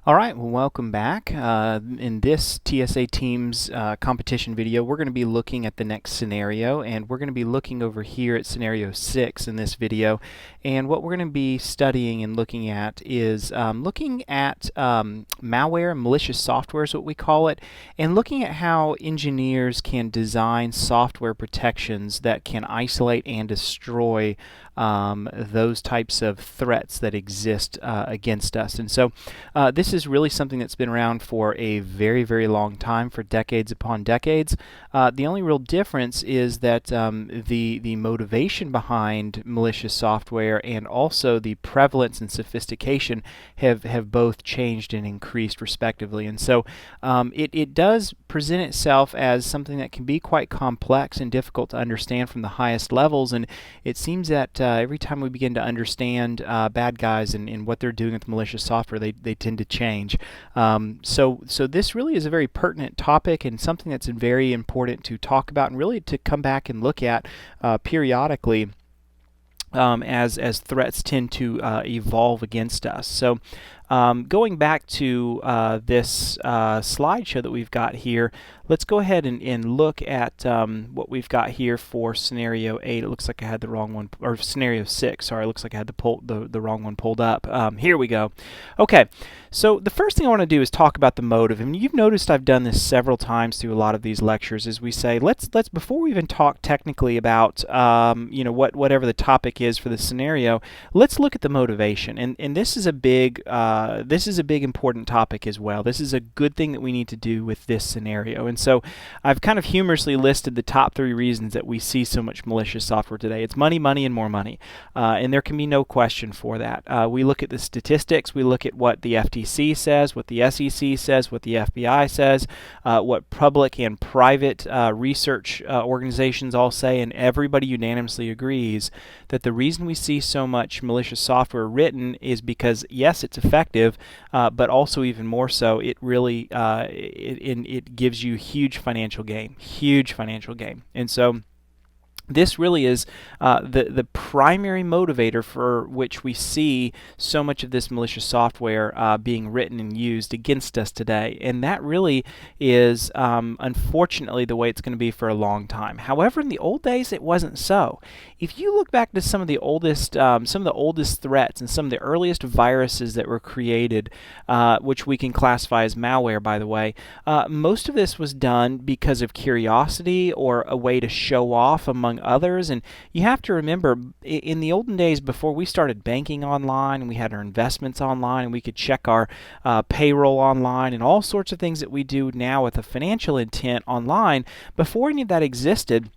All right, well, welcome back. In this TSA Teams competition video, we're going to be looking at the next scenario, and we're going to be looking over here at scenario 6 in this video. And what we're going to be studying and looking at is looking at malware, malicious software is what we call it, and looking at how engineers can design software protections that can isolate and destroy those types of threats that exist against us. And so this is really something that's been around for a very, very long time, for decades upon decades. The only real difference is that the motivation behind malicious software and also the prevalence and sophistication have both changed and increased respectively. And so it does present itself as something that can be quite complex and difficult to understand from the highest levels, and it seems that every time we begin to understand bad guys and what they're doing with malicious software, they tend to change. So this really is a very pertinent topic and something that's very important to talk about and really to come back and look at periodically as threats tend to evolve against us. So going back to this slideshow that we've got here, let's go ahead and look at what we've got here for scenario 8. It looks like I had the wrong one, or scenario 6. Sorry, it looks like I had the wrong one pulled up. Here we go. Okay, so the first thing I want to do is talk about the motive. And you've noticed I've done this several times through a lot of these lectures. Is we say let's before we even talk technically about whatever the topic is for the scenario, let's look at the motivation. And this is a big important topic as well. This is a good thing that we need to do with this scenario. And so I've kind of humorously listed the top 3 reasons that we see so much malicious software today. It's money, money, and more money. And there can be no question for that. We look at the statistics. We look at what the FTC says, what the SEC says, what the FBI says, what public and private research organizations all say, and everybody unanimously agrees that the reason we see so much malicious software written is because, yes, it's effective, but also even more so, it really it gives you huge financial gain. And so this really is the primary motivator for which we see so much of this malicious software being written and used against us today. And that really is, unfortunately, the way it's going to be for a long time. However, in the old days, it wasn't so. If you look back to some of the oldest threats and some of the earliest viruses that were created, which we can classify as malware, by the way, most of this was done because of curiosity or a way to show off among others. And you have to remember, in the olden days, before we started banking online and we had our investments online and we could check our payroll online and all sorts of things that we do now with a financial intent online, before any of that existed,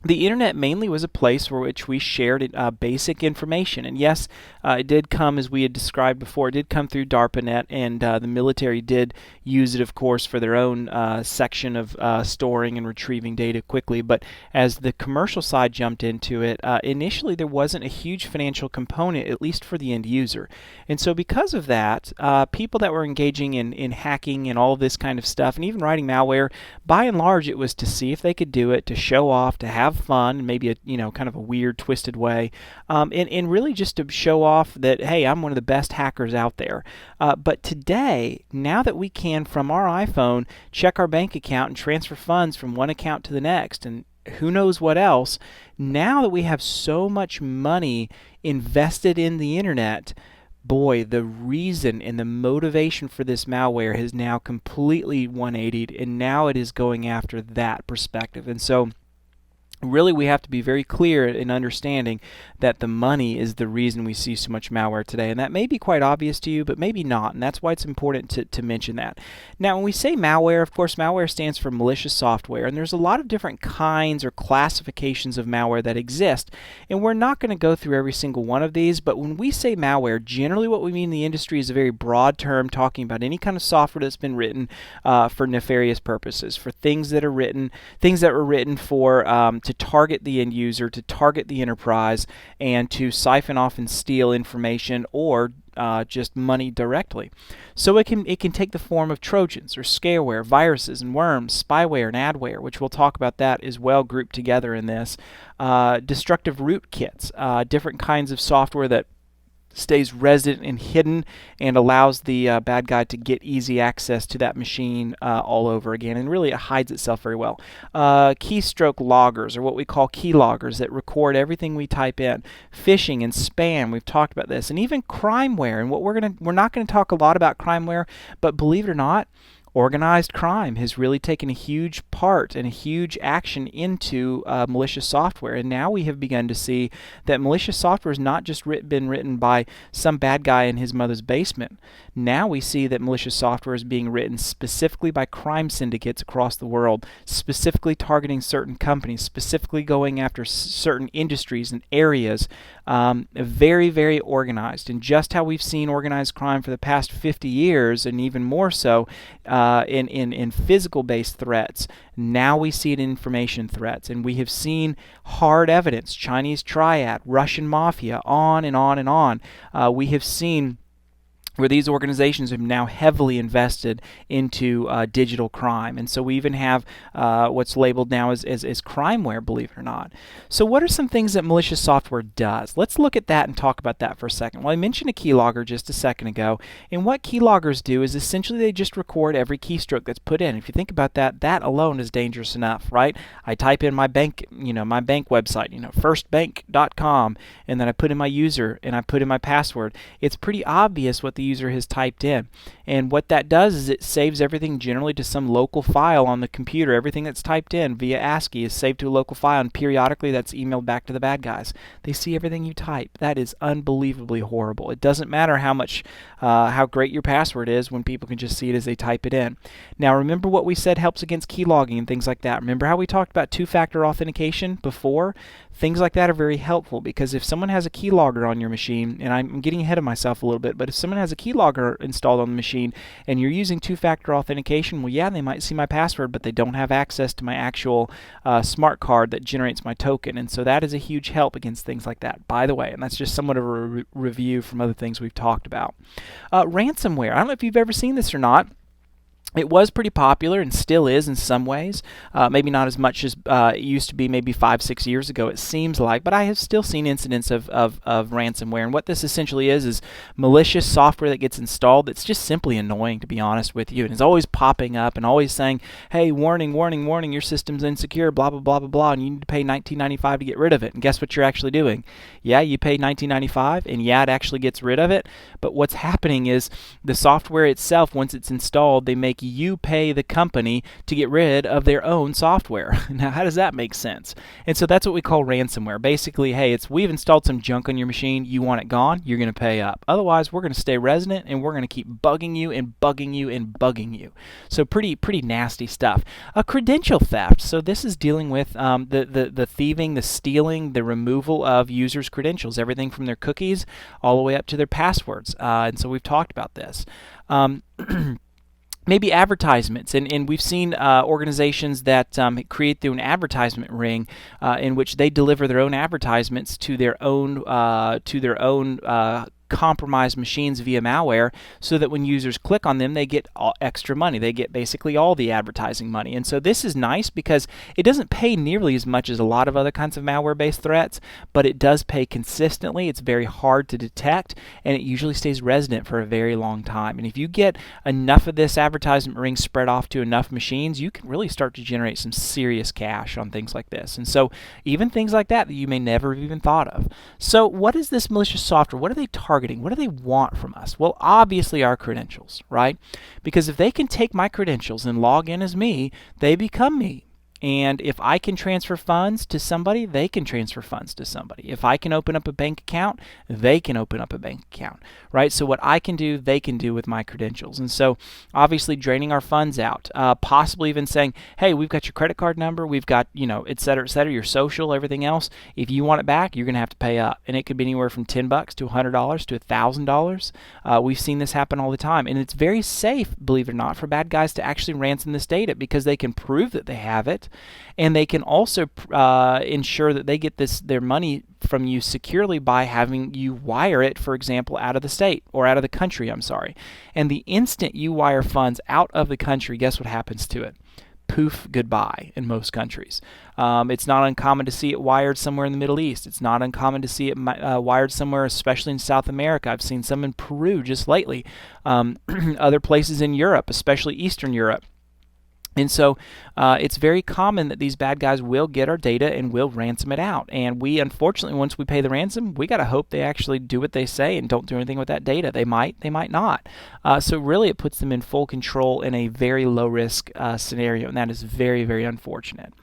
the internet mainly was a place for which we shared basic information. And yes, it did come, as we had described before, it did come through DARPANET, and the military did use it, of course, for their own section of storing and retrieving data quickly. But as the commercial side jumped into it, initially there wasn't a huge financial component, at least for the end user. And so because of that, people that were engaging in hacking and all of this kind of stuff, and even writing malware, by and large, it was to see if they could do it, to show off, to have fun, maybe a kind of a weird, twisted way, and really just to show off that, hey, I'm one of the best hackers out there. But today, now that we can, from our iPhone, check our bank account and transfer funds from one account to the next, and who knows what else, now that we have so much money invested in the internet, boy, the reason and the motivation for this malware has now completely 180'd, and now it is going after that perspective. And so really, we have to be very clear in understanding that the money is the reason we see so much malware today. And that may be quite obvious to you, but maybe not. And that's why it's important to mention that. Now, when we say malware, of course, malware stands for malicious software. And there's a lot of different kinds or classifications of malware that exist. And we're not going to go through every single one of these. But when we say malware, generally what we mean in the industry is a very broad term talking about any kind of software that's been written for nefarious purposes, for things that were written for to target the end user, to target the enterprise, and to siphon off and steal information or just money directly. So it can take the form of Trojans or scareware, viruses and worms, spyware and adware, which we'll talk about that as well grouped together in this. Destructive rootkits, different kinds of software that stays resident and hidden and allows the bad guy to get easy access to that machine all over again, and really it hides itself very well. Keystroke loggers, or what we call key loggers, that record everything we type in. Phishing and spam, we've talked about this, and even crimeware. And what we're not going to talk a lot about crimeware, but believe it or not, organized crime has really taken a huge part and a huge action into malicious software. And now we have begun to see that malicious software has not just been written by some bad guy in his mother's basement. Now we see that malicious software is being written specifically by crime syndicates across the world, specifically targeting certain companies, specifically going after certain industries and areas. Very, very organized. And just how we've seen organized crime for the past 50 years, and even more so, in physical-based threats, now we see it in information threats. And we have seen hard evidence, Chinese triad, Russian mafia, on and on and on. We have seen where these organizations have now heavily invested into digital crime. And so we even have what's labeled now as crimeware, believe it or not. So what are some things that malicious software does? Let's look at that and talk about that for a second. Well, I mentioned a keylogger just a second ago, and what keyloggers do is essentially they just record every keystroke that's put in. If you think about that, that alone is dangerous enough, right? I type in my bank, my bank website, firstbank.com, and then I put in my user and I put in my password. It's pretty obvious what the user has typed in. And what that does is it saves everything generally to some local file on the computer. Everything that's typed in via ASCII is saved to a local file, and periodically that's emailed back to the bad guys. They see everything you type. That is unbelievably horrible. It doesn't matter how great your password is when people can just see it as they type it in. Now remember what we said helps against keylogging and things like that. Remember how we talked about two-factor authentication before? Things like that are very helpful, because if someone has a keylogger on your machine, and I'm getting ahead of myself a little bit, but if someone has a keylogger installed on the machine and you're using two-factor authentication, well, yeah, they might see my password, but they don't have access to my actual smart card that generates my token. And so that is a huge help against things like that, by the way. And that's just somewhat of a review from other things we've talked about. Ransomware. I don't know if you've ever seen this or not. It was pretty popular and still is in some ways. Maybe not as much as it used to be maybe 5-6 years ago, it seems like, but I have still seen incidents of ransomware. And what this essentially is malicious software that gets installed that's just simply annoying, to be honest with you, and is always popping up and always saying, hey, warning, warning, warning, your system's insecure, blah, blah, blah, blah, blah, and you need to pay $19.95 to get rid of it. And guess what you're actually doing? Yeah, you pay $19.95, and yeah, it actually gets rid of it, but what's happening is the software itself, once it's installed, they make you pay the company to get rid of their own software. Now, how does that make sense? And so that's what we call ransomware. Basically, hey, we've installed some junk on your machine, you want it gone, you're going to pay up. Otherwise, we're going to stay resident and we're going to keep bugging you and bugging you and bugging you. So pretty nasty stuff. A credential theft. So this is dealing with the thieving, the stealing, the removal of users' credentials, everything from their cookies all the way up to their passwords. And so we've talked about this. Maybe advertisements, and we've seen organizations that create their own advertisement ring in which they deliver their own advertisements to their own compromised machines via malware, so that when users click on them, they get extra money. They get basically all the advertising money. And so this is nice because it doesn't pay nearly as much as a lot of other kinds of malware-based threats, but it does pay consistently. It's very hard to detect, and it usually stays resident for a very long time. And if you get enough of this advertisement ring spread off to enough machines, you can really start to generate some serious cash on things like this. And so even things like that you may never have even thought of. So what is this malicious software? What are they targeting? What do they want from us? Well, obviously our credentials, right? Because if they can take my credentials and log in as me, they become me. And if I can transfer funds to somebody, they can transfer funds to somebody. If I can open up a bank account, they can open up a bank account, right? So what I can do, they can do with my credentials. And so obviously draining our funds out, possibly even saying, hey, we've got your credit card number, we've got, et cetera, your social, everything else. If you want it back, you're going to have to pay up. And it could be anywhere from $10 to $100 to $1,000. We've seen this happen all the time. And it's very safe, believe it or not, for bad guys to actually ransom this data, because they can prove that they have it. And they can also ensure that they get their money from you securely by having you wire it, for example, out of the state, or out of the country, I'm sorry. And the instant you wire funds out of the country, guess what happens to it? poof, goodbye in most countries. It's not uncommon to see it wired somewhere in the Middle East. It's not uncommon to see it wired somewhere, especially in South America. I've seen some in Peru just lately. Other places in Europe, especially Eastern Europe. And so it's very common that these bad guys will get our data and will ransom it out. And we, unfortunately, once we pay the ransom, we got to hope they actually do what they say and don't do anything with that data. They might not. So really it puts them in full control in a very low risk scenario, and that is very, very unfortunate.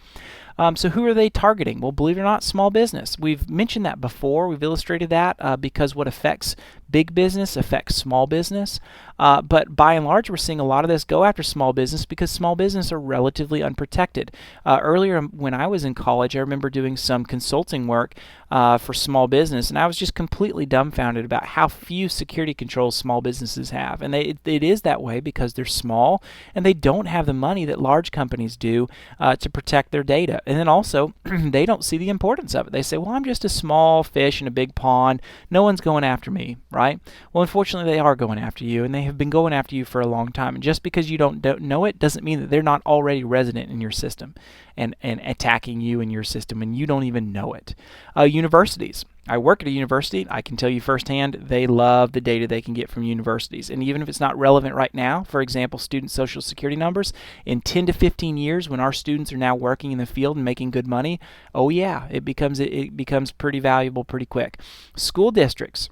So who are they targeting? Well, believe it or not, small business. We've mentioned that before. We've illustrated that because what affects big business affects small business. But by and large, we're seeing a lot of this go after small business because small business are relatively unprotected. Earlier when I was in college, I remember doing some consulting work for small business, and I was just completely dumbfounded about how few security controls small businesses have. And it is that way because they're small and they don't have the money that large companies do to protect their data. And then also, they don't see the importance of it. They say, well, I'm just a small fish in a big pond. No one's going after me, right? Well, unfortunately, they are going after you, and they have been going after you for a long time. And just because you don't know it doesn't mean that they're not already resident in your system and attacking you in your system, and you don't even know it. Universities. I work at a university. I can tell you firsthand, they love the data they can get from universities. And even if it's not relevant right now, for example, student social security numbers, in 10 to 15 years when our students are now working in the field and making good money, oh yeah, it becomes pretty valuable pretty quick. School districts.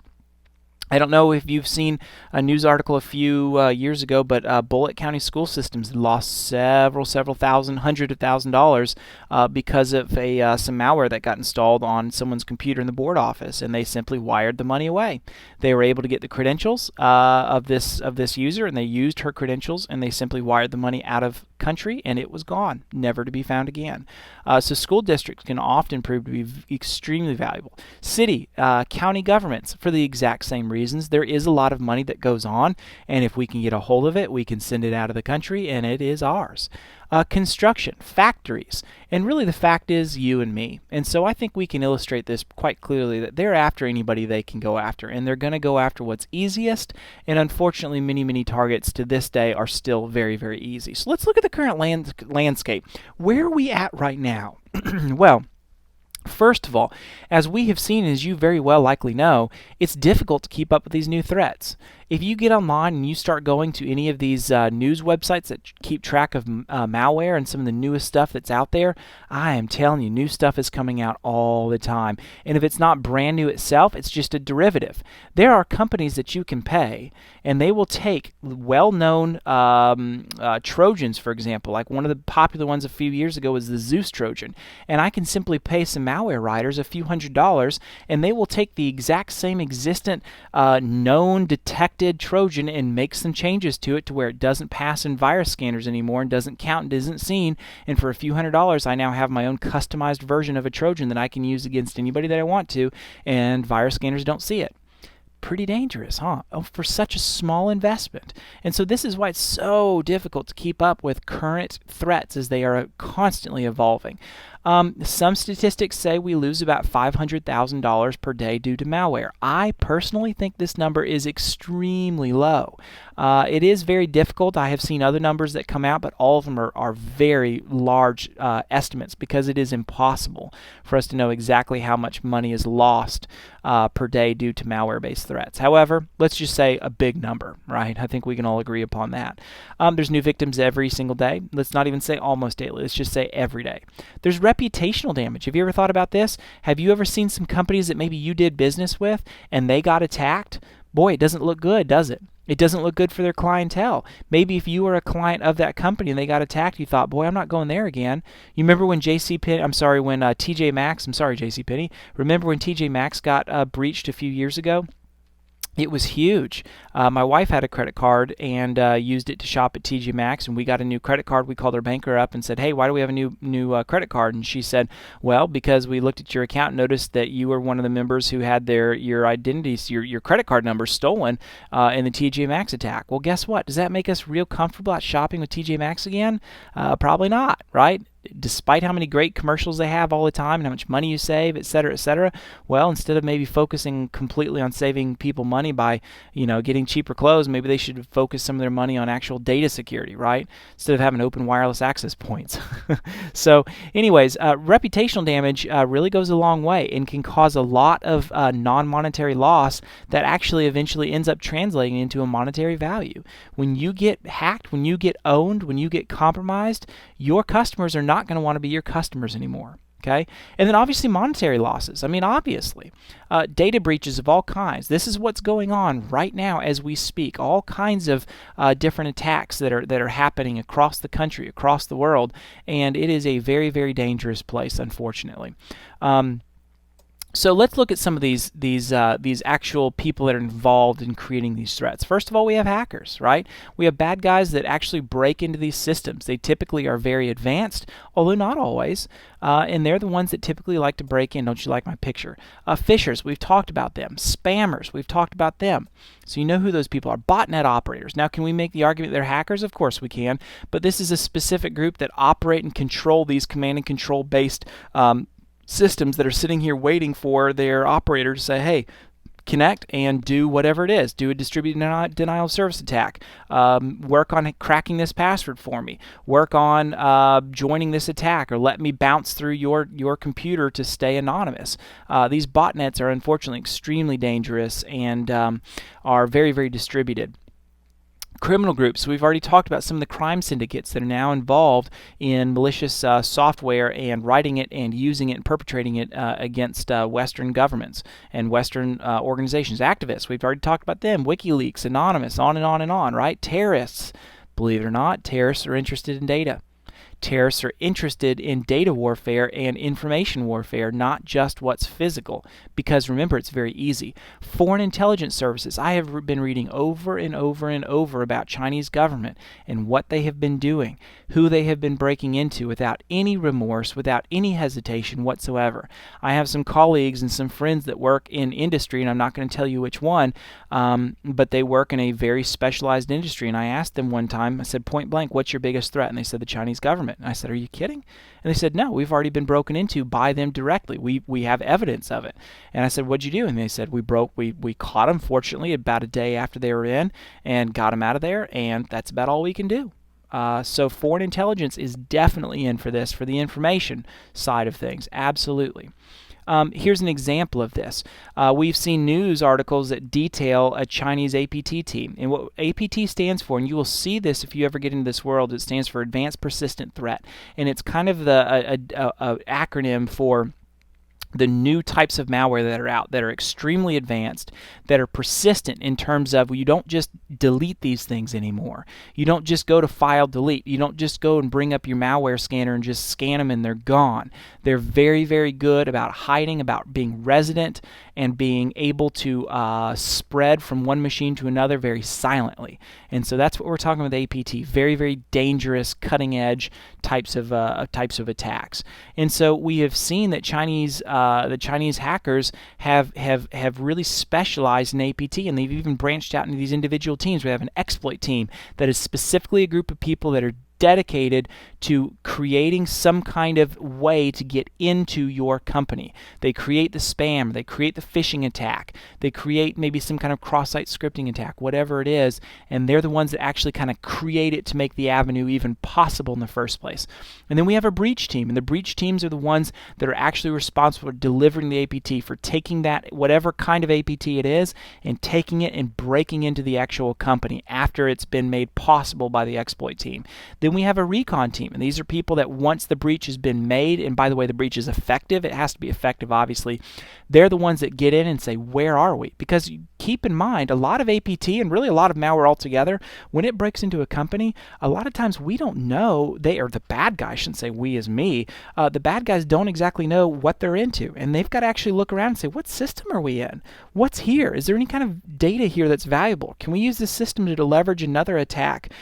I don't know if you've seen a news article a few years ago, but Bullitt County school systems lost several thousand, hundreds of $1,000s because of some malware that got installed on someone's computer in the board office, and they simply wired the money away. They were able to get the credentials of this user, and they used her credentials, and they simply wired the money out of country, and it was gone, never to be found again. So school districts can often prove to be extremely valuable. City, county governments, for the exact same reasons. There is a lot of money that goes on, and if we can get a hold of it, we can send it out of the country, and it is ours. Construction, factories, and really the fact is you and me. And so I think we can illustrate this quite clearly that they're after anybody they can go after, and they're going to go after what's easiest, and unfortunately many targets to this day are still very, very easy. So let's look at the current landscape. Where are we at right now? Well, first of all, as we have seen, as you very well likely know, it's difficult to keep up with these new threats. If you get online and you start going to any of these news websites that keep track of malware and some of the newest stuff that's out there, I am telling you, new stuff is coming out all the time. And if it's not brand new itself, it's just a derivative. There are companies that you can pay, and they will take well-known Trojans, for example. Like one of the popular ones a few years ago was the Zeus Trojan. And I can simply pay some malware writers a few $100s, and they will take the exact same existent known detected Trojan and make some changes to it to where it doesn't pass in virus scanners anymore and doesn't count and isn't seen. And for a few $100s, I now have my own customized version of a Trojan that I can use against anybody that I want to, and virus scanners don't see it. Pretty dangerous, huh? Oh, for such a small investment. And so this is why it's so difficult to keep up with current threats as they are constantly evolving. Some statistics say we lose about $500,000 per day due to malware. I personally think this number is extremely low. It is very difficult. I have seen other numbers that come out, but all of them are very large estimates because it is impossible for us to know exactly how much money is lost per day due to malware-based threats. However, let's just say a big number, right? I think we can all agree upon that. There's new victims every single day. Let's not even say almost daily. Let's just say every day. There's reputational damage. Have you ever thought about this? Have you ever seen some companies that maybe you did business with and they got attacked? Boy, it doesn't look good, does it? It doesn't look good for their clientele. Maybe if you were a client of that company and they got attacked, you thought, boy, I'm not going there again. You remember when TJ Maxx, remember when TJ Maxx got breached a few years ago? It was huge. My wife had a credit card and used it to shop at TJ Maxx, and we got a new credit card. We called our banker up and said, hey, why do we have a new credit card? And she said, well, because we looked at your account and noticed that you were one of the members who had your identities, your credit card number stolen in the TJ Maxx attack. Well, guess what? Does that make us real comfortable at shopping with TJ Maxx again? Probably not, right? despite how many great commercials they have all the time and how much money you save, et cetera, well, instead of maybe focusing completely on saving people money by, getting cheaper clothes, maybe they should focus some of their money on actual data security, right? Instead of having open wireless access points. So anyways, reputational damage really goes a long way and can cause a lot of non-monetary loss that actually eventually ends up translating into a monetary value. When you get hacked, when you get owned, when you get compromised, your customers are not going to want to be your customers anymore. Okay? And then obviously monetary losses. I mean, obviously. Data breaches of all kinds. This is what's going on right now as we speak. All kinds of different attacks that are happening across the country, across the world, and it is a very, very dangerous place, unfortunately. So let's look at some of these actual people that are involved in creating these threats. First of all, we have hackers, right? We have bad guys that actually break into these systems. They typically are very advanced, although not always, and they're the ones that typically like to break in. Don't you like my picture? Phishers, we've talked about them. Spammers, we've talked about them. So you know who those people are. Botnet operators. Now, can we make the argument they're hackers? Of course we can, but this is a specific group that operate and control these command and control based systems that are sitting here waiting for their operator to say, hey, connect and do whatever it is. Do a distributed denial of service attack. Work on cracking this password for me. Work on joining this attack, or let me bounce through your computer to stay anonymous. These botnets are unfortunately extremely dangerous and are very, very distributed. Criminal groups. We've already talked about some of the crime syndicates that are now involved in malicious software and writing it and using it and perpetrating it against Western governments and Western organizations. Activists, we've already talked about them. WikiLeaks, Anonymous, on and on and on, right? Terrorists. Believe it or not, terrorists are interested in data. Terrorists are interested in data warfare and information warfare, not just what's physical. Because remember, it's very easy. Foreign intelligence services. I have been reading over and over and over about Chinese government and what they have been doing, who they have been breaking into without any remorse, without any hesitation whatsoever. I have some colleagues and some friends that work in industry, and I'm not going to tell you which one, but they work in a very specialized industry. And I asked them one time, I said, point blank, what's your biggest threat? And they said, the Chinese government. And I said, are you kidding? And they said, no, we've already been broken into by them directly. We have evidence of it. And I said, what'd you do? And they said, we caught them, fortunately, about a day after they were in and got them out of there, and that's about all we can do. So foreign intelligence is definitely in for this, for the information side of things, absolutely. Here's an example of this. We've seen news articles that detail a Chinese APT team. And what APT stands for, and you will see this if you ever get into this world, it stands for Advanced Persistent Threat. And it's kind of the acronym for the new types of malware that are out, that are extremely advanced, that are persistent in terms of, well, you don't just delete these things anymore. You don't just go to file delete. You don't just go and bring up your malware scanner and just scan them and they're gone. They're very, very good about hiding, about being resident, and being able to spread from one machine to another very silently. And so that's what we're talking with APT. Very, very dangerous, cutting-edge types of attacks. And so we have seen that the Chinese hackers have really specialized in APT, and they've even branched out into these individual teams. We have an exploit team that is specifically a group of people that are dedicated to creating some kind of way to get into your company. They create the spam, they create the phishing attack, they create maybe some kind of cross-site scripting attack, whatever it is, and they're the ones that actually kind of create it to make the avenue even possible in the first place. And then we have a breach team, and the breach teams are the ones that are actually responsible for delivering the APT, for taking that, whatever kind of APT it is, and taking it and breaking into the actual company after it's been made possible by the exploit team. Then we have a recon team, and these are people that once the breach has been made, and by the way, the breach is effective, it has to be effective obviously, they're the ones that get in and say, where are we? Because keep in mind, a lot of APT and really a lot of malware altogether, when it breaks into a company, a lot of times we don't know, they are the bad guys, I shouldn't say we as me, the bad guys don't exactly know what they're into, and they've got to actually look around and say, what system are we in? What's here? Is there any kind of data here that's valuable? Can we use this system to leverage another attack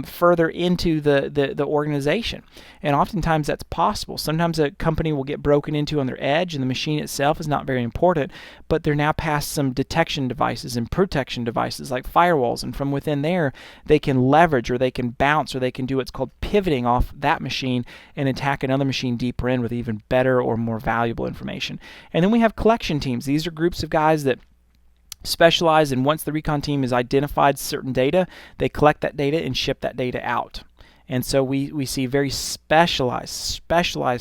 further into into the organization. And oftentimes that's possible. Sometimes a company will get broken into on their edge, and the machine itself is not very important, but they're now past some detection devices and protection devices like firewalls, and from within there they can leverage, or they can bounce, or they can do what's called pivoting off that machine and attack another machine deeper in with even better or more valuable information. And then we have collection teams. These are groups of guys that specialize, and once the recon team has identified certain data, they collect that data and ship that data out. And so we see very specialized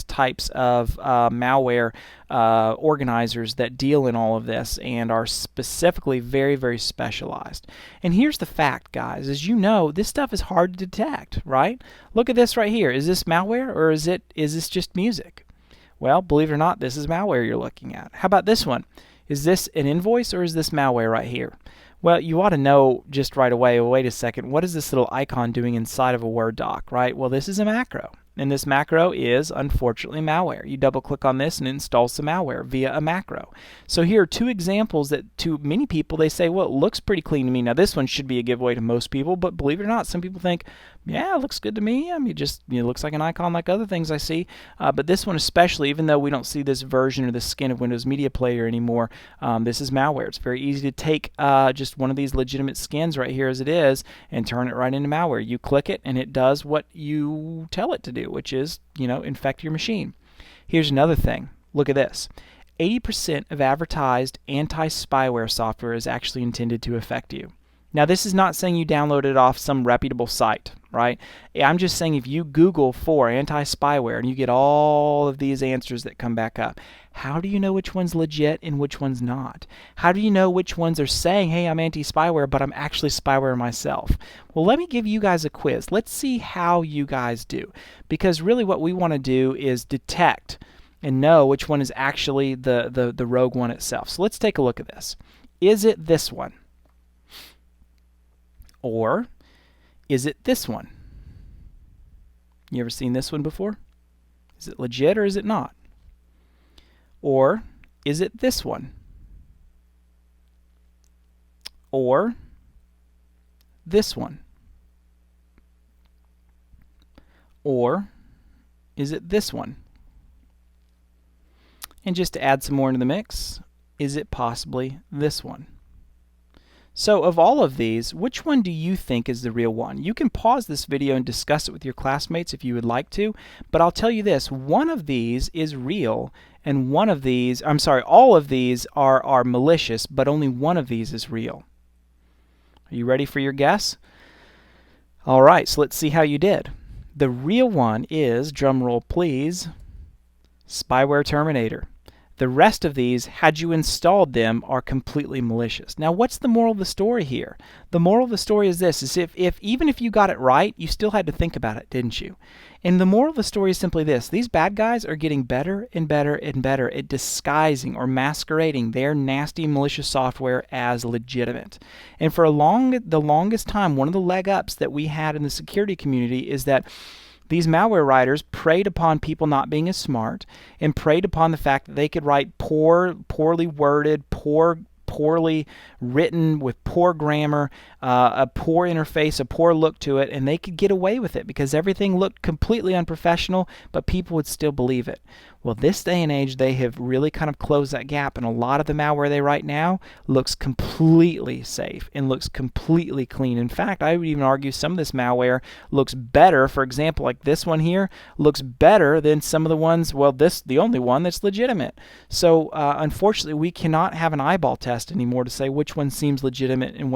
types of malware organizers that deal in all of this and are specifically very specialized. And here's the fact, guys. As you know, this stuff is hard to detect, right? Look at this right here. Is this malware, or is this just music? Well, believe it or not, this is malware you're looking at. How about this one? Is this an invoice, or is this malware right here? Well, you ought to know just right away, wait a second, what is this little icon doing inside of a Word doc, right? Well, this is a macro, and this macro is, unfortunately, malware. You double-click on this and it installs some malware via a macro. So here are two examples that to many people, they say, well, it looks pretty clean to me. Now, this one should be a giveaway to most people, but believe it or not, some people think, yeah, it looks good to me. I mean, it looks like an icon like other things I see. But this one especially, even though we don't see this version or the skin of Windows Media Player anymore, this is malware. It's very easy to take just one of these legitimate skins right here as it is and turn it right into malware. You click it and it does what you tell it to do, which is, infect your machine. Here's another thing. Look at this. 80% of advertised anti-spyware software is actually intended to affect you. Now, this is not saying you download it off some reputable site, right? I'm just saying if you Google for anti-spyware and you get all of these answers that come back up, how do you know which one's legit and which one's not? How do you know which ones are saying, hey, I'm anti-spyware, but I'm actually spyware myself? Well, let me give you guys a quiz. Let's see how you guys do. Because really what we want to do is detect and know which one is actually the rogue one itself. So let's take a look at this. Is it this one? Or is it this one? You ever seen this one before? Is it legit or is it not? Or is it this one? Or this one? Or is it this one? And just to add some more into the mix, is it possibly this one? So of all of these, which one do you think is the real one? You can pause this video and discuss it with your classmates if you would like to, but I'll tell you this, one of these is real and one of these, all of these are malicious, but only one of these is real. Are you ready for your guess? All right, so let's see how you did. The real one is, drum roll please, Spyware Terminator. The rest of these, had you installed them, are completely malicious. Now, what's the moral of the story here? The moral of the story is this, is even if you got it right, you still had to think about it, didn't you? And the moral of the story is simply this. These bad guys are getting better and better and better at disguising or masquerading their nasty malicious software as legitimate. And for the longest time, one of the leg ups that we had in the security community is that these malware writers preyed upon people not being as smart and preyed upon the fact that they could write poorly worded, poorly written with poor grammar, a poor interface, a poor look to it, and they could get away with it because everything looked completely unprofessional, but people would still believe it. Well, this day and age, they have really kind of closed that gap, and a lot of the malware they write now looks completely safe and looks completely clean. In fact, I would even argue some of this malware looks better. For example, like this one here looks better than some of the ones, well, the only one that's legitimate. So unfortunately, we cannot have an eyeball test anymore to say which one seems legitimate and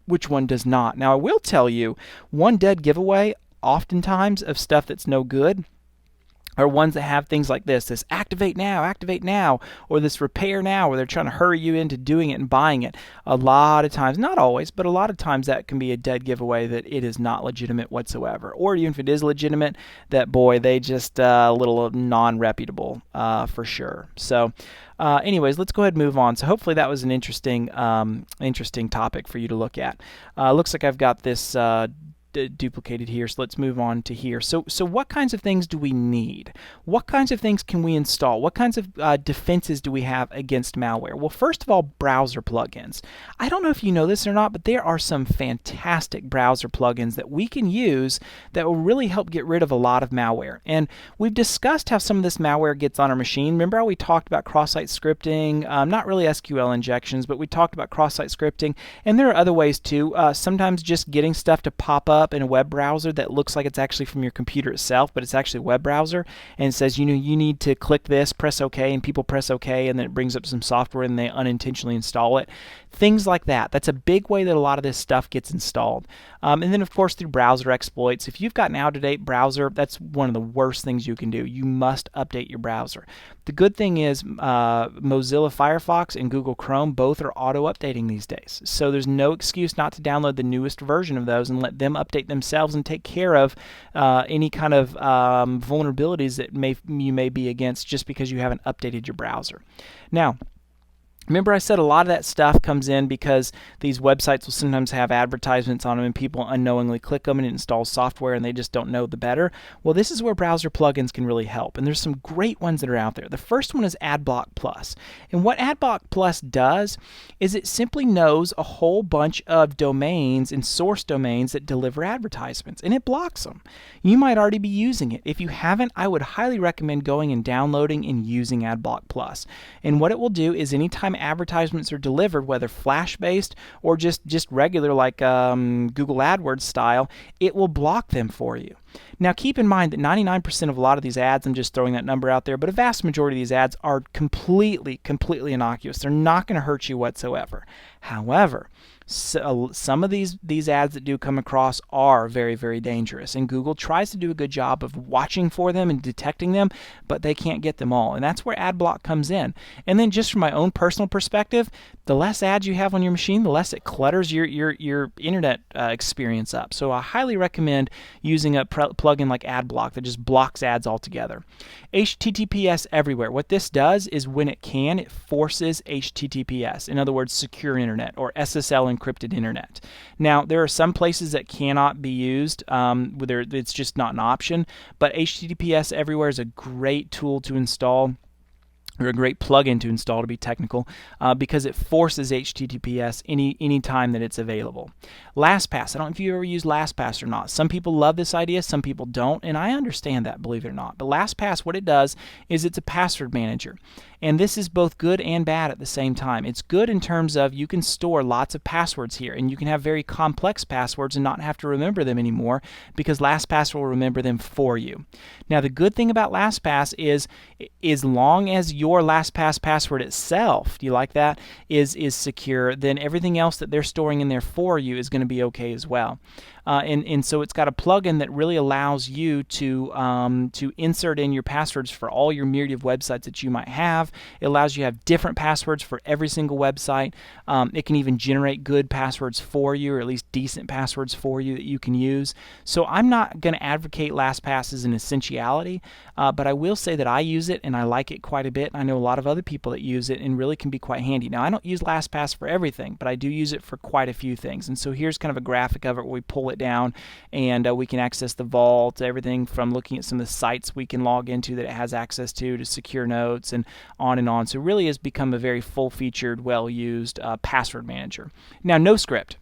which one does not. Now, I will tell you, one dead giveaway oftentimes of stuff that's no good are ones that have things like this activate now, or this repair now, where they're trying to hurry you into doing it and buying it. A lot of times, not always, but a lot of times that can be a dead giveaway that it is not legitimate whatsoever. Or even if it is legitimate, that boy, they just a little non-reputable for sure. So anyways, let's go ahead and move on. So hopefully that was an interesting topic for you to look at. Looks like I've got this duplicated here, so let's move on to here. So what kinds of things do we need? What kinds of things can we install? What kinds of defenses do we have against malware? Well, first of all, browser plugins. I don't know if you know this or not, but there are some fantastic browser plugins that we can use that will really help get rid of a lot of malware. And we've discussed how some of this malware gets on our machine. Remember how we talked about cross-site scripting, not really SQL injections, but we talked about cross-site scripting, and there are other ways too. Sometimes just getting stuff to pop up in a web browser that looks like it's actually from your computer itself, but it's actually a web browser, and it says, you know, you need to click this, press OK, and people press OK, and then it brings up some software and they unintentionally install it. Things like that. That's a big way that a lot of this stuff gets installed. And then, of course, through browser exploits. If you've got an out-of-date browser, that's one of the worst things you can do. You must update your browser. The good thing is Mozilla Firefox and Google Chrome both are auto-updating these days. So there's no excuse not to download the newest version of those and let them update themselves and take care of any kind of vulnerabilities that you may be against just because you haven't updated your browser. Now, remember I said a lot of that stuff comes in because these websites will sometimes have advertisements on them and people unknowingly click them and it installs software and they just don't know the better. Well, this is where browser plugins can really help, and there's some great ones that are out there. The first one is AdBlock Plus, and what AdBlock Plus does is it simply knows a whole bunch of domains and source domains that deliver advertisements, and it blocks them. You might already be using it. If you haven't, I would highly recommend going and downloading and using AdBlock Plus. And what it will do is anytime advertisements are delivered, whether flash-based or just regular like Google AdWords style, it will block them for you. Now keep in mind that 99% of a lot of these ads, I'm just throwing that number out there, but a vast majority of these ads are completely innocuous. They're not going to hurt you whatsoever. However, so some of these ads that do come across are very dangerous, and Google tries to do a good job of watching for them and detecting them, but they can't get them all, and that's where AdBlock comes in. And then just from my own personal perspective, the less ads you have on your machine, the less it clutters your internet experience up. So I highly recommend using a plugin like AdBlock that just blocks ads altogether. HTTPS everywhere. What this does is when it can, it forces HTTPS. In other words, secure internet or SSL encrypted internet. Now, there are some places that cannot be used, where it's just not an option, but HTTPS everywhere is a great tool to install, or a great plugin to install to be technical, because it forces HTTPS any time that it's available. LastPass, I don't know if you ever use LastPass or not. Some people love this idea, some people don't, and I understand that, believe it or not. But LastPass, what it does is it's a password manager. And this is both good and bad at the same time. It's good in terms of you can store lots of passwords here, and you can have very complex passwords and not have to remember them anymore because LastPass will remember them for you. Now, the good thing about LastPass is as long as your LastPass password itself, do you like that, is secure, then everything else that they're storing in there for you is going to be okay as well. And so it's got a plugin that really allows you to insert in your passwords for all your myriad of websites that you might have. It allows you to have different passwords for every single website. It can even generate good passwords for you, or at least decent passwords for you that you can use. So I'm not going to advocate LastPass as an essentiality, but I will say that I use it and I like it quite a bit. I know a lot of other people that use it and really can be quite handy. Now, I don't use LastPass for everything, but I do use it for quite a few things. And so here's kind of a graphic of it where we pull it down and we can access the vault, everything from looking at some of the sites we can log into that it has access to secure notes and on and on. So it really has become a very full-featured, well-used password manager. Now, NoScript.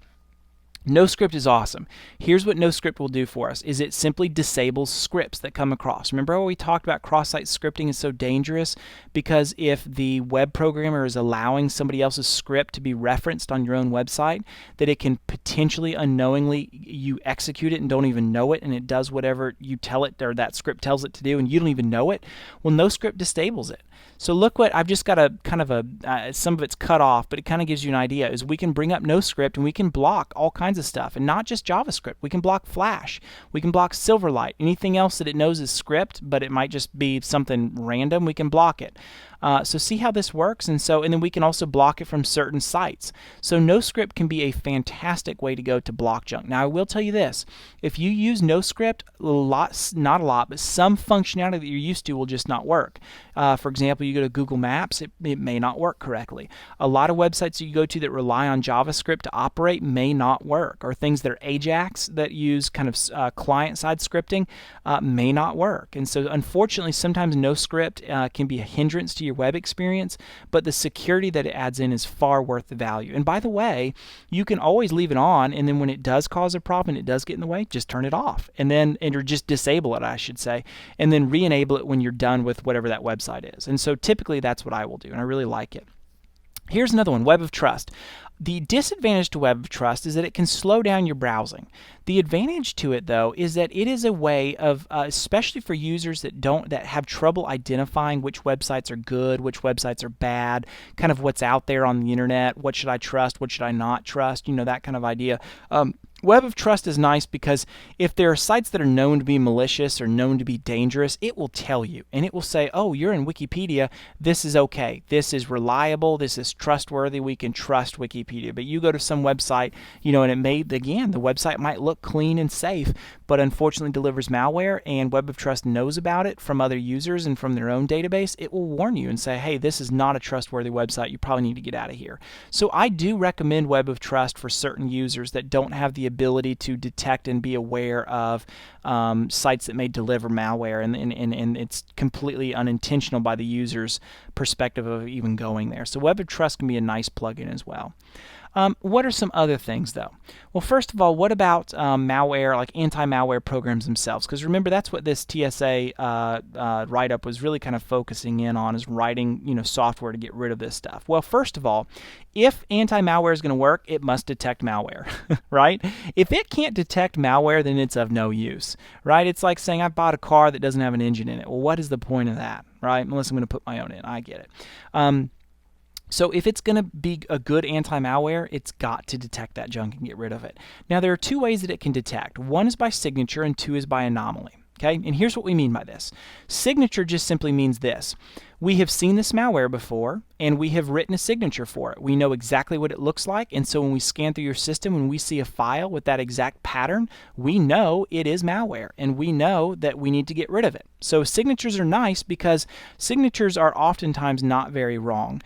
NoScript is awesome. Here's what NoScript will do for us, is it simply disables scripts that come across. Remember how we talked about cross-site scripting is so dangerous? Because if the web programmer is allowing somebody else's script to be referenced on your own website, that it can potentially unknowingly, you execute it and don't even know it, and it does whatever you tell it, or that script tells it to do, and you don't even know it. Well, NoScript disables it. So look what, I've just got a kind of some of it's cut off, but it kind of gives you an idea, is we can bring up NoScript and we can block all kinds of stuff, and not just JavaScript. We can block Flash, we can block Silverlight, anything else that it knows is script, but it might just be something random, we can block it. So see how this works, and then we can also block it from certain sites. So NoScript can be a fantastic way to go to block junk. Now I will tell you this, if you use NoScript, not a lot, but some functionality that you're used to will just not work. For example, you go to Google Maps, it may not work correctly. A lot of websites that you go to that rely on JavaScript to operate may not work, or things that are Ajax that use kind of client-side scripting may not work. And so unfortunately, sometimes NoScript can be a hindrance to your web experience, but the security that it adds in is far worth the value. And by the way, you can always leave it on, and then when it does cause a problem, it does get in the way, just turn it off, or just disable it, I should say, and then re-enable it when you're done with whatever that website is. And so typically that's what I will do, and I really like it. Here's another one, Web of Trust. The disadvantage to Web of Trust is that it can slow down your browsing. The advantage to it, though, is that it is a way of, especially for users that have trouble identifying which websites are good, which websites are bad, kind of what's out there on the internet, what should I trust, what should I not trust, that kind of idea. Web of Trust is nice because if there are sites that are known to be malicious or known to be dangerous, it will tell you, and it will say, oh, you're in Wikipedia, this is okay, this is reliable, this is trustworthy, we can trust Wikipedia. But you go to some website, and it may, again, the website might look clean and safe, but unfortunately delivers malware, and Web of Trust knows about it from other users and from their own database. It will warn you and say, hey, this is not a trustworthy website, you probably need to get out of here. So I do recommend Web of Trust for certain users that don't have the ability to detect and be aware of sites that may deliver malware, and it's completely unintentional by the user's perspective of even going there. So Web of Trust can be a nice plugin as well. What are some other things, though? Well, first of all, what about malware, like anti-malware programs themselves? Because remember, that's what this TSA write-up was really kind of focusing in on, is writing software to get rid of this stuff. Well, first of all, if anti-malware is going to work, it must detect malware, right? If it can't detect malware, then it's of no use, right? It's like saying I bought a car that doesn't have an engine in it. Well, what is the point of that, right? Unless I'm going to put my own in. I get it. So if it's going to be a good anti-malware, it's got to detect that junk and get rid of it. Now, there are two ways that it can detect. One is by signature and two is by anomaly. Okay, and here's what we mean by this. Signature just simply means this. We have seen this malware before, and we have written a signature for it. We know exactly what it looks like, and so when we scan through your system, when we see a file with that exact pattern, we know it is malware, and we know that we need to get rid of it. So signatures are nice because signatures are oftentimes not very wrong.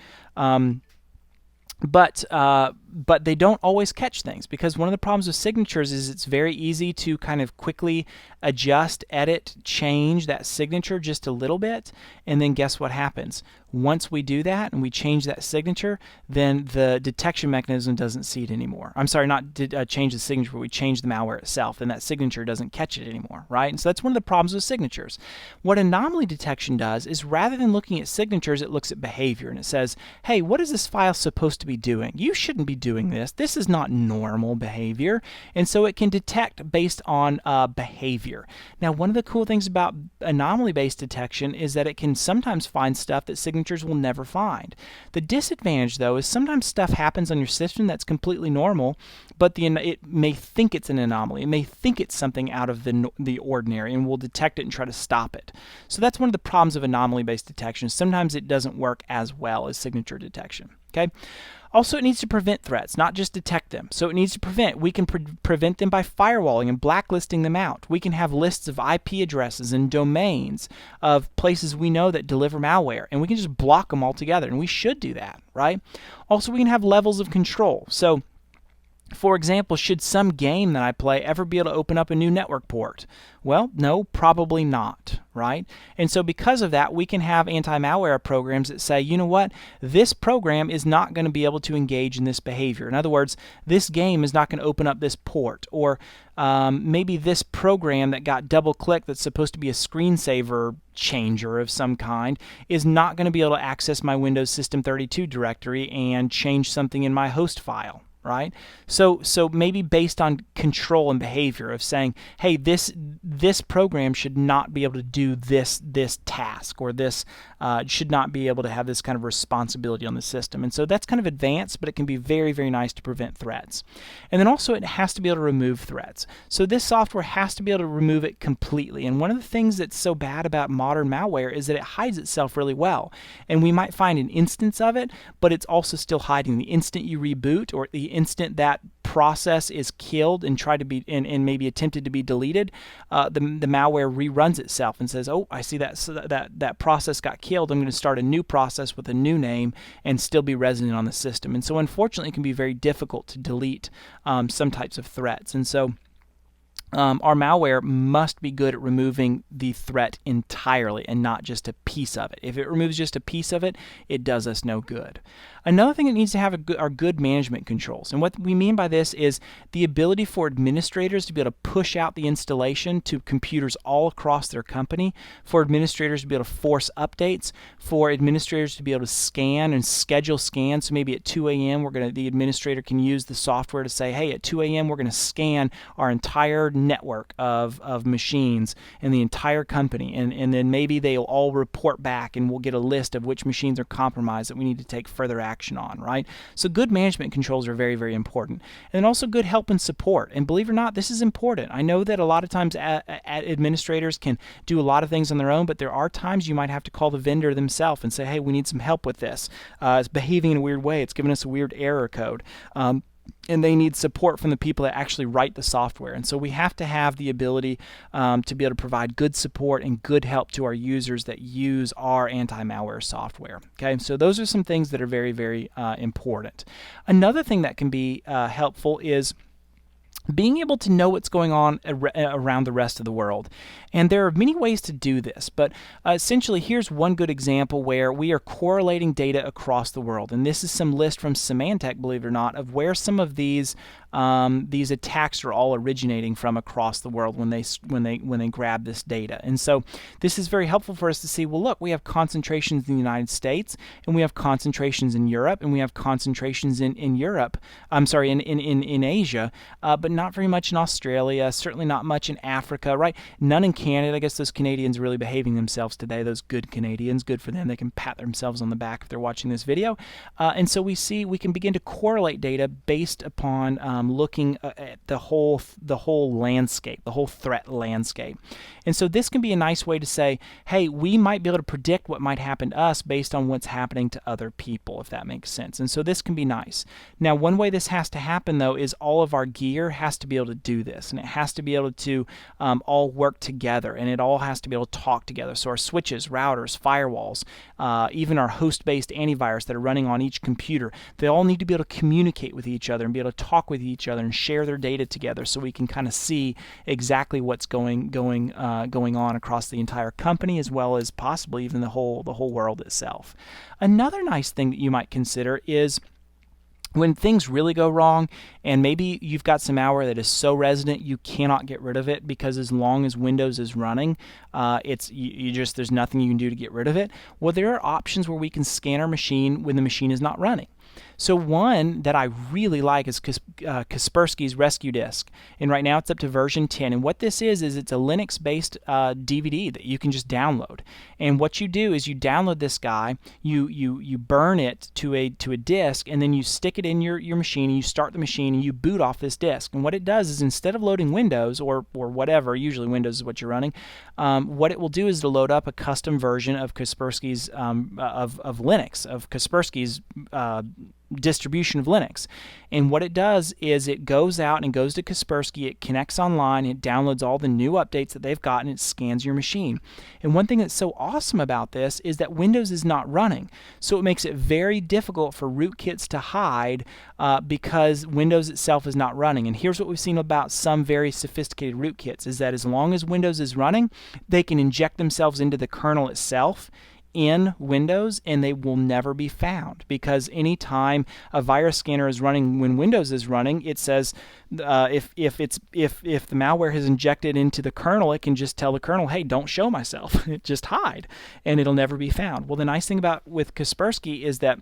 But they don't always catch things, because one of the problems with signatures is it's very easy to kind of quickly adjust, edit, change that signature just a little bit, and then guess what happens? Once we do that and we change that signature, then the detection mechanism doesn't see it anymore. I'm sorry, not change the signature, but we change the malware itself, and that signature doesn't catch it anymore, right? And so that's one of the problems with signatures. What anomaly detection does is, rather than looking at signatures, it looks at behavior, and it says, hey, what is this file supposed to be doing? You shouldn't be doing this. This is not normal behavior. And so it can detect based on behavior. Now, one of the cool things about anomaly-based detection is that it can sometimes find stuff that signatures will never find. The disadvantage, though, is sometimes stuff happens on your system that's completely normal, but it may think it's an anomaly. It may think it's something out of the ordinary, and will detect it and try to stop it. So that's one of the problems of anomaly-based detection. Sometimes it doesn't work as well as signature detection. Okay. Also, it needs to prevent threats, not just detect them. So it needs to prevent. We can prevent them by firewalling and blacklisting them out. We can have lists of IP addresses and domains of places we know that deliver malware, and we can just block them altogether, and we should do that, right? Also, we can have levels of control. So, for example, should some game that I play ever be able to open up a new network port? Well, no, probably not, right? And so because of that, we can have anti-malware programs that say, you know what, this program is not going to be able to engage in this behavior. In other words, this game is not going to open up this port, or maybe this program that got double-clicked that's supposed to be a screensaver changer of some kind is not going to be able to access my Windows System 32 directory and change something in my host file. right? So maybe based on control and behavior of saying, hey, this program should not be able to do this task, or this should not be able to have this kind of responsibility on the system. And so that's kind of advanced, but it can be very, very nice to prevent threats. And then also it has to be able to remove threats. So this software has to be able to remove it completely. And one of the things that's so bad about modern malware is that it hides itself really well. And we might find an instance of it, but it's also still hiding. The instant you reboot, or the instant that process is killed and tried to be and maybe attempted to be deleted, the malware reruns itself and says, oh, I see that process got killed. I'm going to start a new process with a new name and still be resident on the system. And so unfortunately it can be very difficult to delete some types of threats. And so our malware must be good at removing the threat entirely and not just a piece of it. If it removes just a piece of it, it does us no good. Another thing that needs to have are good management controls. And what we mean by this is the ability for administrators to be able to push out the installation to computers all across their company, for administrators to be able to force updates, for administrators to be able to scan and schedule scans. So maybe at 2 a.m. the administrator can use the software to say, hey, at 2 a.m. we're going to scan our entire network of machines in the entire company, and then maybe they'll all report back and we'll get a list of which machines are compromised that we need to take further action on, right? So good management controls are very, very important. And then also good help and support. And believe it or not, this is important. I know that a lot of times administrators can do a lot of things on their own, but there are times you might have to call the vendor themselves and say, hey, we need some help with this. It's behaving in a weird way. It's giving us a weird error code. And they need support from the people that actually write the software. And so we have to have the ability to be able to provide good support and good help to our users that use our anti-malware software. Okay, so those are some things that are very, very important. Another thing that can be helpful is being able to know what's going on around the rest of the world. And there are many ways to do this, but essentially here's one good example where we are correlating data across the world. And this is some list from Symantec, believe it or not, of where some of these attacks are all originating from across the world when they grab this data. And so this is very helpful for us to see, well, look, we have concentrations in the United States, and we have concentrations in Europe, and we have concentrations in Asia, but not very much in Australia, certainly not much in Africa, right? None in Canada. I guess those Canadians are really behaving themselves today, those good Canadians. Good for them. They can pat themselves on the back if they're watching this video. And so we can begin to correlate data based upon looking at the whole landscape, the whole threat landscape. And so this can be a nice way to say, hey, we might be able to predict what might happen to us based on what's happening to other people, if that makes sense. And so this can be nice. Now, one way this has to happen, though, is all of our gear has to be able to do this, and it has to be able to all work together, and it all has to be able to talk together. So our switches, routers, firewalls, even our host-based antivirus that are running on each computer, they all need to be able to communicate with each other and be able to talk with each other and share their data together, so we can kind of see exactly what's going on across the entire company, as well as possibly even the whole world itself. Another nice thing that you might consider is when things really go wrong, and maybe you've got some malware that is so resident you cannot get rid of it, because as long as Windows is running, there's nothing you can do to get rid of it. Well, there are options where we can scan our machine when the machine is not running. So one that I really like is Kaspersky's Rescue Disk, and right now it's up to version 10. And what this is it's a Linux-based DVD that you can just download. And what you do is you download this guy, you burn it to a disk, and then you stick it in your machine, and you start the machine, and you boot off this disk. And what it does is, instead of loading Windows or whatever, usually Windows is what you're running, what it will do is to load up a custom version of Kaspersky's of Linux, of Kaspersky's distribution of Linux. And what it does is it goes out and goes to Kaspersky, it connects online, it downloads all the new updates that they've got, and it scans your machine. And one thing that's so awesome about this is that Windows is not running. So it makes it very difficult for rootkits to hide because Windows itself is not running. And here's what we've seen about some very sophisticated rootkits, is that as long as Windows is running, they can inject themselves into the kernel itself in Windows, and they will never be found, because anytime a virus scanner is running when Windows is running, it says if the malware has injected into the kernel, it can just tell the kernel, hey, don't show myself, just hide, and it'll never be found. Well, the nice thing with Kaspersky is that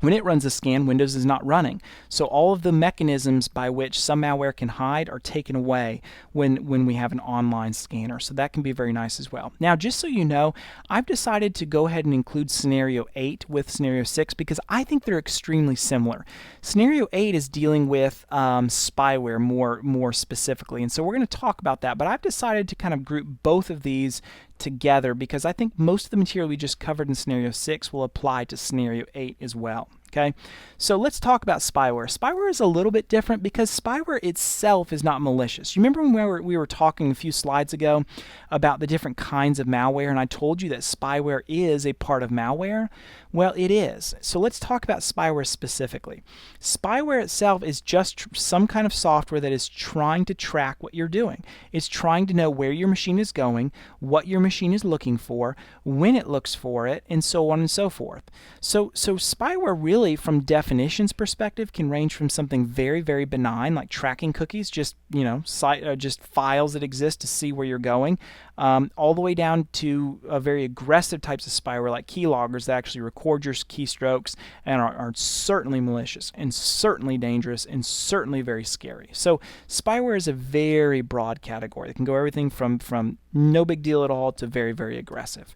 When it runs a scan, Windows is not running. So all of the mechanisms by which some malware can hide are taken away when we have an online scanner. So that can be very nice as well. Now, just so you know, I've decided to go ahead and include Scenario 8 with Scenario 6 because I think they're extremely similar. Scenario 8 is dealing with spyware more specifically, and so we're going to talk about that. But I've decided to kind of group both of these together because I think most of the material we just covered in Scenario 6 will apply to Scenario 8 as well. Okay, so let's talk about spyware. Spyware is a little bit different because spyware itself is not malicious. You remember when we were talking a few slides ago about the different kinds of malware, and I told you that spyware is a part of malware? Well, it is. So let's talk about spyware specifically. Spyware itself is just some kind of software that is trying to track what you're doing. It's trying to know where your machine is going, what your machine is looking for, when it looks for it, and so on and so forth. So spyware really, from definitions perspective, can range from something very, very benign like tracking cookies, just just files that exist to see where you're going, all the way down to very aggressive types of spyware like keyloggers that actually record your keystrokes and are certainly malicious and certainly dangerous and certainly very scary. So spyware is a very broad category. It can go everything from no big deal at all to very, very aggressive.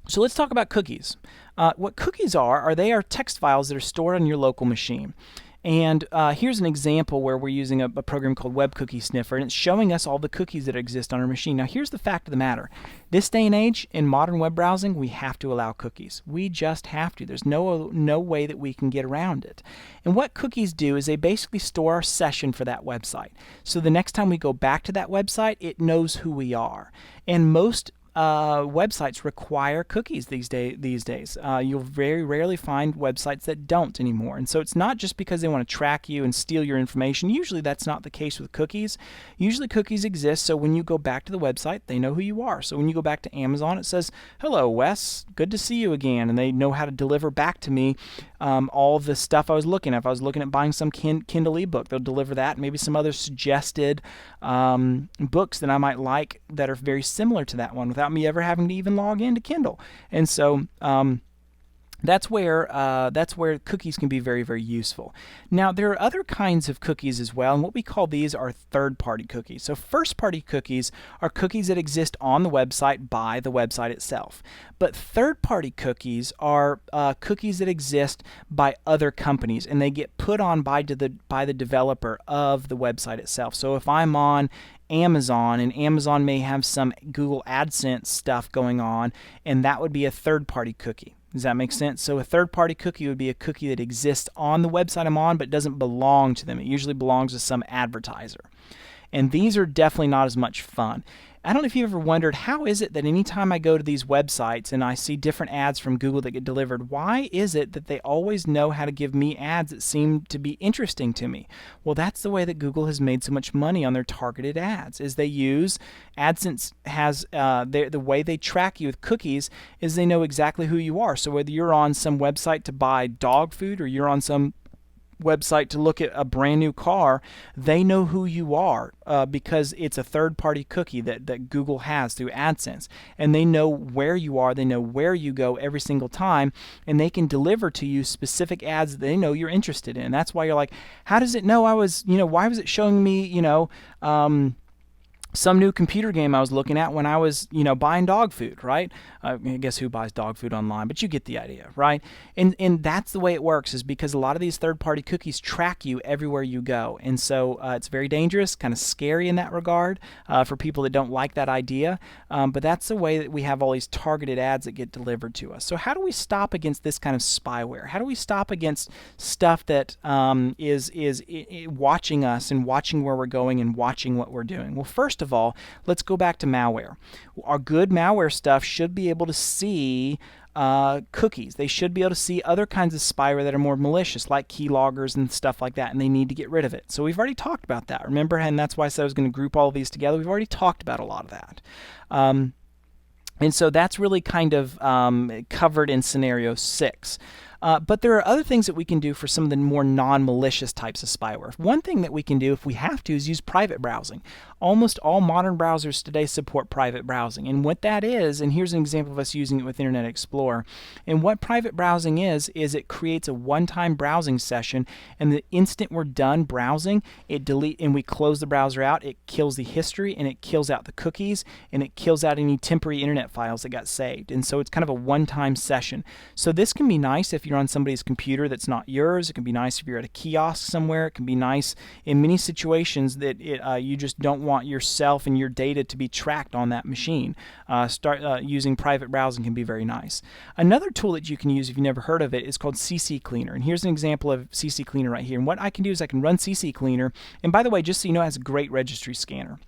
So let's talk about cookies. What cookies are they are text files that are stored on your local machine. And here's an example where we're using a program called Web Cookie Sniffer, and it's showing us all the cookies that exist on our machine. Now, here's the fact of the matter. This day and age, in modern web browsing, we have to allow cookies. We just have to. There's no way that we can get around it. And what cookies do is they basically store our session for that website. So the next time we go back to that website, it knows who we are. And most websites require cookies these days. You'll very rarely find websites that don't anymore. And so it's not just because they want to track you and steal your information. Usually that's not the case with cookies. Usually cookies exist so when you go back to the website, they know who you are. So when you go back to Amazon, it says, "Hello, Wes, good to see you again." And they know how to deliver back to me all the stuff I was looking at. If I was looking at buying some Kindle ebook, they'll deliver that, maybe some other suggested books that I might like that are very similar to that one without me ever having to even log into Kindle. And so that's where cookies can be very, very useful. Now, there are other kinds of cookies as well, and what we call these are third-party cookies. So first-party cookies are cookies that exist on the website by the website itself. But third-party cookies are cookies that exist by other companies, and they get put on by the developer of the website itself. So if I'm on Amazon, and Amazon may have some Google AdSense stuff going on, and that would be a third-party cookie. Does that make sense? So a third-party cookie would be a cookie that exists on the website I'm on but doesn't belong to them. It usually belongs to some advertiser. And these are definitely not as much fun. I don't know if you've ever wondered, how is it that anytime I go to these websites and I see different ads from Google that get delivered, why is it that they always know how to give me ads that seem to be interesting to me? Well, that's the way that Google has made so much money on their targeted ads, is they use AdSense has the way they track you with cookies is they know exactly who you are. So whether you're on some website to buy dog food or you're on some website to look at a brand new car, they know who you are because it's a third-party cookie that Google has through AdSense. And they know where you are, they know where you go every single time, and they can deliver to you specific ads that they know you're interested in. That's why you're like, how does it know I was, why was it showing me, some new computer game I was looking at when I was, buying dog food, right? I guess who buys dog food online, but you get the idea, right? And that's the way it works, is because a lot of these third-party cookies track you everywhere you go. And so it's very dangerous, kind of scary in that regard for people that don't like that idea. But that's the way that we have all these targeted ads that get delivered to us. So how do we stop against this kind of spyware? How do we stop against stuff that is watching us and watching where we're going and watching what we're doing? Well, first of all, let's go back to malware. Our good malware stuff should be able to see cookies. They should be able to see other kinds of spyware that are more malicious, like keyloggers and stuff like that, and they need to get rid of it. So we've already talked about that, remember? And that's why I said I was going to group all of these together. We've already talked about a lot of that. And so that's really kind of covered in scenario 6. But there are other things that we can do for some of the more non-malicious types of spyware. One thing that we can do if we have to is use private browsing. Almost all modern browsers today support private browsing. And what that is, and here's an example of us using it with Internet Explorer. And what private browsing is it creates a one-time browsing session, and the instant we're done browsing, and we close the browser out, it kills the history, and it kills out the cookies, and it kills out any temporary internet files that got saved. And so it's kind of a one-time session. So this can be nice if you're on somebody's computer that's not yours. It can be nice if you're at a kiosk somewhere. It can be nice in many situations that you just don't want yourself and your data to be tracked on that machine. Using private browsing can be very nice. Another tool that you can use if you've never heard of it is called CC Cleaner. And here's an example of CC Cleaner right here. And what I can do is I can run CC Cleaner. And by the way, just so you know, it has a great registry scanner.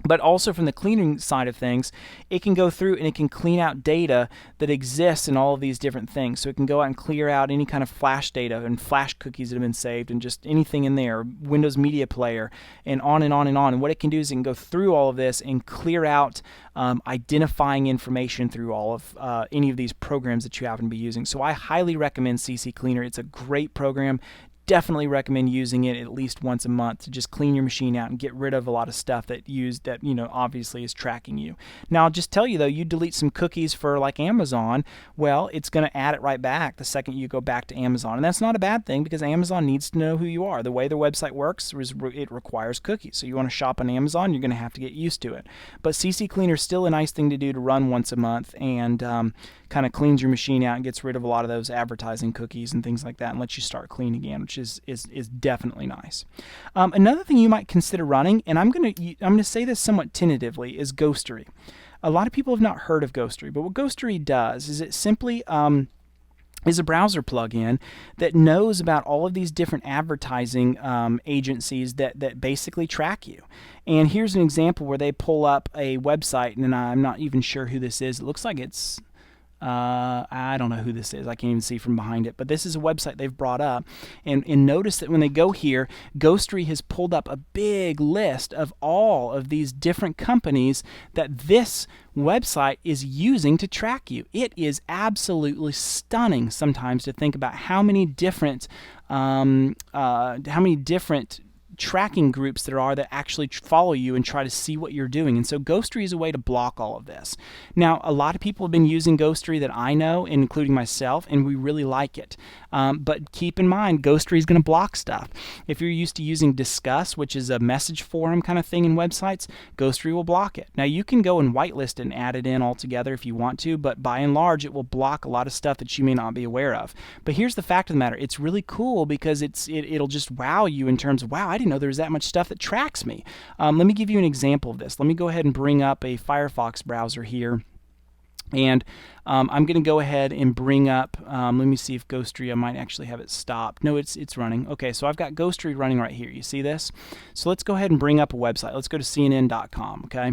But also from the cleaning side of things, it can go through and it can clean out data that exists in all of these different things. So it can go out and clear out any kind of flash data and flash cookies that have been saved and just anything in there, Windows Media Player, and on and on and on. And what it can do is it can go through all of this and clear out identifying information through all of any of these programs that you happen to be using. So I highly recommend CC Cleaner. It's a great program. Definitely recommend using it at least once a month to just clean your machine out and get rid of a lot of stuff that obviously is tracking you. Now I'll just tell you though, you delete some cookies for like Amazon, well, it's going to add it right back the second you go back to Amazon. And that's not a bad thing because Amazon needs to know who you are. The way their website works is it requires cookies. So you want to shop on Amazon, you're going to have to get used to it. But CC Cleaner is still a nice thing to do to run once a month, and kind of cleans your machine out and gets rid of a lot of those advertising cookies and things like that and lets you start clean again, which is definitely nice. Another thing you might consider running, and I'm going to say this somewhat tentatively, is Ghostery. A lot of people have not heard of Ghostery, but what Ghostery does is it simply is a browser plugin that knows about all of these different advertising agencies that basically track you. And here's an example where they pull up a website, and I'm not even sure who this is. It looks like it's I don't know who this is. I can't even see from behind it. But this is a website they've brought up. And notice that when they go here, Ghostery has pulled up a big list of all of these different companies that this website is using to track you. It is absolutely stunning sometimes to think about how many different tracking groups there are that actually follow you and try to see what you're doing. And so Ghostery is a way to block all of this. Now, a lot of people have been using Ghostery that I know, including myself, and we really like it. But keep in mind, Ghostery is going to block stuff. If you're used to using Discuss, which is a message forum kind of thing in websites, Ghostery will block it. Now, you can go and whitelist it and add it in altogether if you want to, but by and large, it will block a lot of stuff that you may not be aware of. But here's the fact of the matter. It's really cool because it'll just wow you in terms of, wow, I didn't know there was that much stuff that tracks me. Let me give you an example of this. Let me go ahead and bring up a Firefox browser here. And I'm going to go ahead and bring up, let me see if Ghostery, I might actually have it stopped. No, it's running. Okay, so I've got Ghostery running right here. You see this? So let's go ahead and bring up a website. Let's go to CNN.com, okay?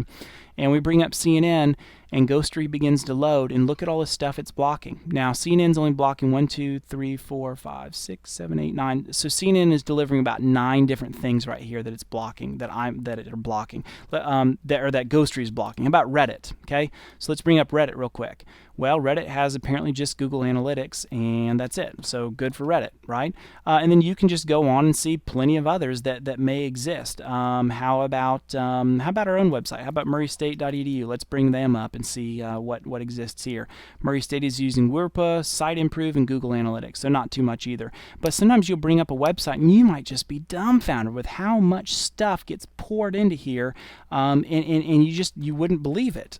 And we bring up CNN, and Ghostery begins to load, and look at all the stuff it's blocking. Now, CNN's only blocking 1, 2, 3, 4, 5, 6, 7, 8, 9. So CNN is delivering about 9 different things right here that it's blocking, that it are blocking, that Ghostery is blocking. How about Reddit? Okay, so let's bring up Reddit real quick. Well, Reddit has apparently just Google Analytics, and that's it. So good for Reddit, right? And then you can just go on and see plenty of others that may exist. How about our own website? How about murraystate.edu? Let's bring them up and see what exists here. Murray State is using WordPress, SiteImprove, and Google Analytics, so not too much either. But sometimes you'll bring up a website and you might just be dumbfounded with how much stuff gets poured into here, and you wouldn't believe it.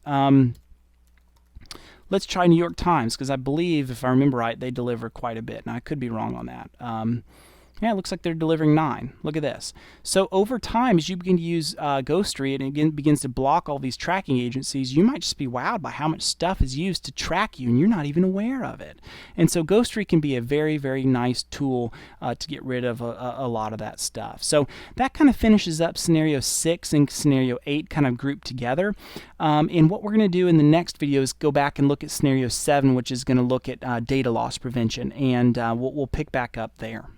Let's try New York Times, because I believe, if I remember right, they deliver quite a bit. Now, I could be wrong on that. Yeah, it looks like they're delivering 9. Look at this. So over time, as you begin to use Ghostery, and again begins to block all these tracking agencies, you might just be wowed by how much stuff is used to track you, and you're not even aware of it. And so Ghostery can be a very, very nice tool to get rid of a lot of that stuff. So that kind of finishes up Scenario 6 and Scenario 8 kind of grouped together. And what we're going to do in the next video is go back and look at Scenario 7, which is going to look at data loss prevention, and we'll pick back up there.